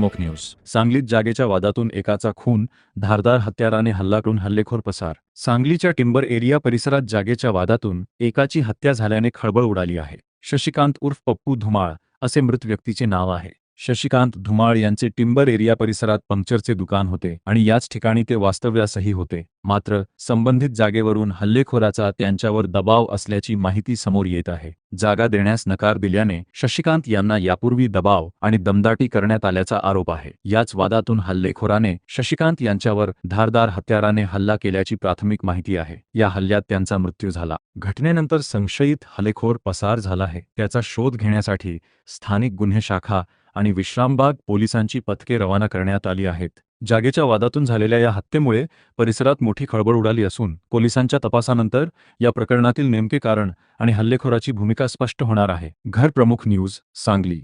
प्रमुख न्यूज. सांगलीत जागेच्या वादातून एकाचा खून, धारदार हत्याराने हल्ला करून हल्लेखोर पसार. सांगलीच्या टिंबर एरिया परिसरात जागेच्या वादातून एकाची हत्या झाल्याने खळबळ उडाली आहे. शशिकांत उर्फ पप्पू धुमाळ असे मृत व्यक्तीचे नाव आहे. शशिकांत धुमाळ यांचे टिंबर एरिया परिसरात पंक्चरचे दुकान होते आणि याच ठिकाणी ते वास्तव्यासही होते. मात्र संबंधित जागेवरून हल्लेखोराचा त्यांच्यावर दबाव असल्याची माहिती समोर येत आहे. जागा देण्यास नकार दिल्याने शशिकांत यांना यापूर्वी दबाव आणि दमदाटी करण्यात आल्याचा आरोप आहे. याच वादातून हल्लेखोराने शशिकांत यांच्यावर धारदार हत्याराने हल्ला केल्याची प्राथमिक माहिती आहे. या हल्ल्यात त्यांचा मृत्यू झाला. घटनेनंतर संशयित हल्लेखोर पसार झाला आहे. त्याचा शोध घेण्यासाठी स्थानिक गुन्हे शाखा आणि विश्रामबाग पोलिसांची पथके रवाना करण्यात आली आहेत. जागेच्या वादातून झालेल्या या हत्येमुळे परिसरात मोठी खळबळ उडाली असून पोलिसांच्या तपासानंतर या प्रकरणातील नेमके कारण आणि हल्लेखोराची भूमिका स्पष्ट होणार आहे. घर प्रमुख न्यूज, सांगली.